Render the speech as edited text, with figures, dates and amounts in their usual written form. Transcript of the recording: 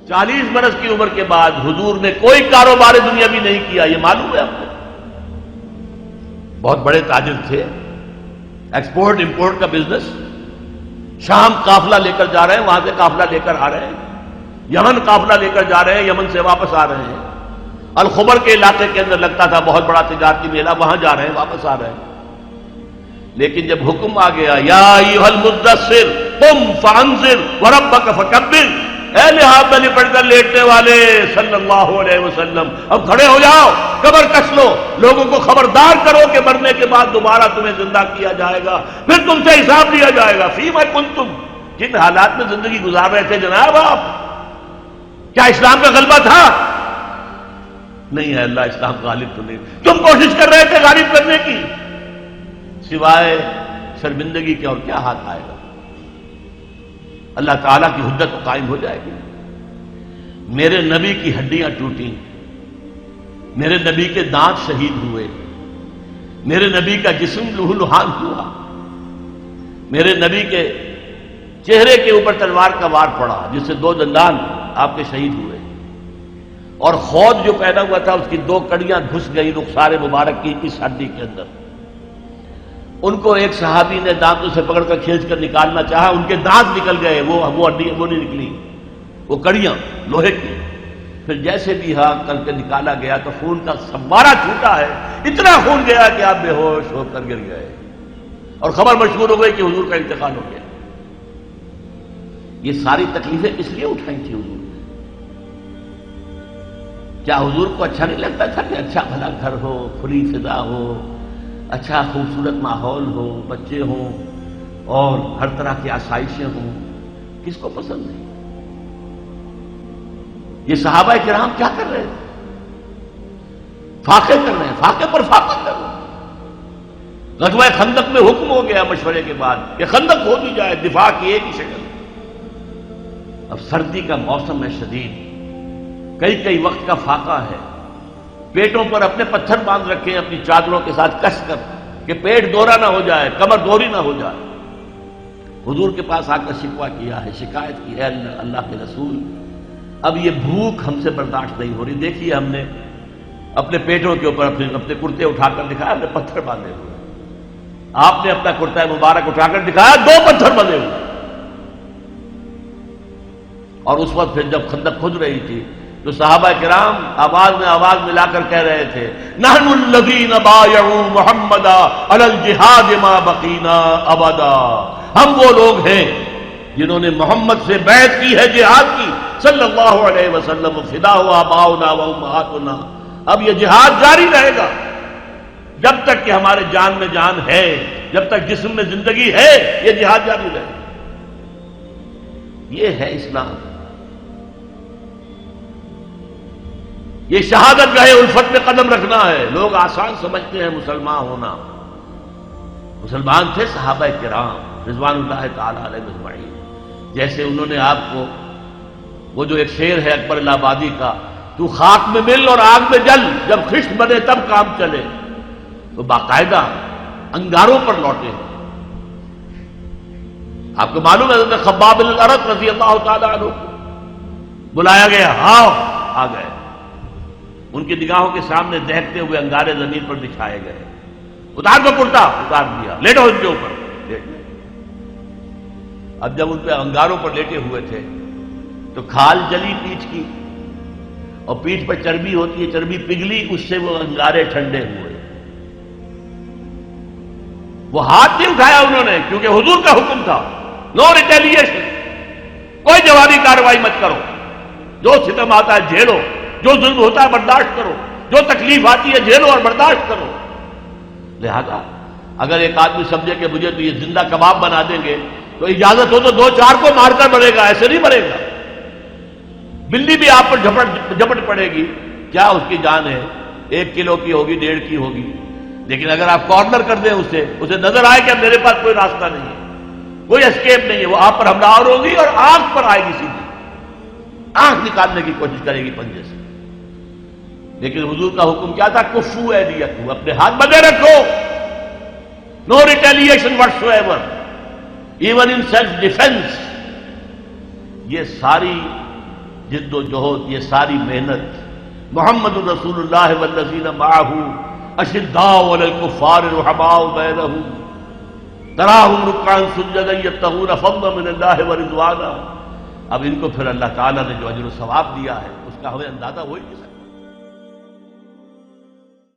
40 برس کی عمر کے بعد حضور نے کوئی کاروبار دنیاوی نہیں کیا، یہ معلوم ہے آپ کو؟ بہت بڑے تاجر تھے، ایکسپورٹ امپورٹ کا بزنس، شام قافلہ لے کر جا رہے ہیں، وہاں سے قافلہ لے کر آ رہے ہیں، یمن قافلہ لے کر جا رہے ہیں، یمن سے واپس آ رہے ہیں، الخبر کے علاقے کے اندر لگتا تھا بہت بڑا تجارتی میلہ، وہاں جا رہے ہیں، واپس آ رہے ہیں۔ لیکن جب حکم آ گیا یا ایھا المدثر قم فانذر وربک فکبر، اے لحاف میں لپٹ کر لیٹنے والے صلی اللہ علیہ وسلم، اب کھڑے ہو جاؤ، کمر کس لو، لوگوں کو خبردار کرو کہ مرنے کے بعد دوبارہ تمہیں زندہ کیا جائے گا، پھر تم سے حساب لیا جائے گا۔ فیما کنتم، جن حالات میں زندگی گزار رہے تھے جناب آپ، کیا اسلام کا غلبہ تھا؟ نہیں ہے اللہ، اسلام غالب تو نہیں، تم کوشش کر رہے تھے غالب کرنے کی، سوائے شرمندگی کے اور کیا ہاتھ آئے گا؟ اللہ تعالیٰ کی حجت قائم ہو جائے گی۔ میرے نبی کی ہڈیاں ٹوٹیں، میرے نبی کے دانت شہید ہوئے، میرے نبی کا جسم لہو لہان ہوا، میرے نبی کے چہرے کے اوپر تلوار کا وار پڑا جس سے 2 دندان آپ کے شہید ہوئے، اور خود جو پہنا ہوا تھا اس کی 2 کڑیاں گھس گئی رخسار مبارک کی اس ہڈی کے اندر۔ ان کو ایک صحابی نے دانتوں سے پکڑ کر کھینچ کر نکالنا چاہا، ان کے دانت نکل گئے، وہ ہڈی وہ نہیں نکلی، وہ کڑیاں لوہے کی۔ پھر جیسے بھی ہاں کر کے نکالا گیا تو خون کا فوارہ چھوٹا ہے، اتنا خون گیا کہ آپ بے ہوش ہو کر گر گئے، اور خبر مشہور ہو گئی کہ حضور کا انتقال ہو گیا۔ یہ ساری تکلیفیں کس لیے اٹھائی تھی حضور نے؟ کیا حضور کو اچھا نہیں لگتا تھا کہ اچھا بھلا گھر ہو، کھلی فضا ہو، اچھا خوبصورت ماحول ہو، بچے ہوں اور ہر طرح کی آسائشیں ہوں؟ کس کو پسند نہیں؟ یہ صحابہ کرام کیا کر رہے تھے؟ فاقے کر رہے ہیں، فاقے پر فاقہ کر رہے ہیں۔ غزوہ خندق میں حکم ہو گیا مشورے کے بعد کہ خندق ہو دی جائے، دفاع کی ایک ہی شکل۔ اب سردی کا موسم ہے شدید، کئی وقت کا فاقہ ہے، پیٹوں پر اپنے پتھر باندھ رکھے ہیں اپنی چادروں کے ساتھ کس کر کہ پیٹ دورا نہ ہو جائے، کمر دوری نہ ہو جائے۔ حضور کے پاس آ کر شکوہ کیا ہے، شکایت کی ہے، اللہ کے رسول اب یہ بھوک ہم سے برداشت نہیں ہو رہی، دیکھیے ہم نے اپنے پیٹوں کے اوپر اپنے کرتے اٹھا کر دکھایا، ہم نے پتھر باندھے ہوئے، آپ نے اپنا کرتا مبارک اٹھا کر دکھایا، 2 پتھر بندھے ہوئے۔ اور اس وقت پھر جب خندق کھد رہی تھی تو صحابہ کرام آواز میں آواز ملا کر کہہ رہے تھے نحن الذین بایعوا محمدا علی الجہاد ما بقینا ابدا، ہم وہ لوگ ہیں جنہوں نے محمد سے بیعت کی ہے جہاد کی صلی اللہ علیہ وسلم، فدا ہوا آباؤنا و امہاتنا، اب یہ جہاد جاری رہے گا جب تک کہ ہمارے جان میں جان ہے، جب تک جسم میں زندگی ہے، یہ جہاد جاری رہے گا۔ یہ ہے اسلام، یہ شہادت گاہ الفت میں قدم رکھنا ہے۔ لوگ آسان سمجھتے ہیں مسلمان ہونا، مسلمان تھے صحابہ کرام رضوان اللہ تعالی علیہ اجمعین، جیسے انہوں نے آپ کو وہ جو ایک شعر ہے اکبر الہ آبادی کا، تو خاک میں مل اور آگ میں جل، جب خشت بنے تب کام چلے، تو باقاعدہ انگاروں پر لوٹے۔ آپ کو معلوم ہے حضرت خباب بن الارت رضی اللہ تعالی عنہ بلایا گیا، آؤ، آ گئے، ان کی نگاہوں کے سامنے دہکتے ہوئے انگارے زمین پر بچھائے گئے، اتار دو کرتا، اتار دیا، لیٹو ان کے اوپر، لیٹ گئے۔ اب جب ان پہ انگاروں پر لیٹے ہوئے تھے تو کھال جلی پیٹھ کی، اور پیٹھ پر چربی ہوتی ہے، چربی پگھلی، اس سے وہ انگارے ٹھنڈے ہوئے۔ وہ ہاتھ نہیں اٹھایا انہوں نے، کیونکہ حضور کا حکم تھا نو ریٹیلیشن، کوئی جوابی کارروائی مت کرو، جو ستم آتا ہے جھیلو، جو ظلم ہوتا ہے برداشت کرو، جو تکلیف آتی ہے جھیلو اور برداشت کرو۔ لہذا اگر ایک آدمی سمجھے کہ مجھے تو یہ زندہ کباب بنا دیں گے تو اجازت ہو تو 2-4 کو مار کر مرے گا، ایسے نہیں مرے گا۔ بلی بھی آپ پر جھپٹ پڑے گی، کیا اس کی جان ہے، 1 کلو کی ہوگی، 1.5 کی ہوگی، لیکن اگر آپ کارنر کر دیں اسے نظر آئے کہ میرے پاس کوئی راستہ نہیں ہے، کوئی اسکیپ نہیں ہے، وہ آپ پر حملہ آور ہوگی اور آنکھ پر آئے گی، سیدھی آنکھ نکالنے کی کوشش کرے گی پنجے سے۔ لیکن حضور کا حکم کیا تھا؟ کفو ایدیکم، اپنے ہاتھ بندھے رکھو، no retaliation whatsoever, even in self defence. یہ ساری جد و جہد، یہ ساری محنت محمد رسول اللہ والذین معہ اشداء علی الکفار رحماء بینہم تراہم رکعا سجدا یبتغون فضلا من اللہ ورضوانا. اب ان کو پھر اللہ تعالیٰ نے جو اجر و ثواب دیا ہے اس کا ہمیں اندازہ ہو ہی نہیں سکتا.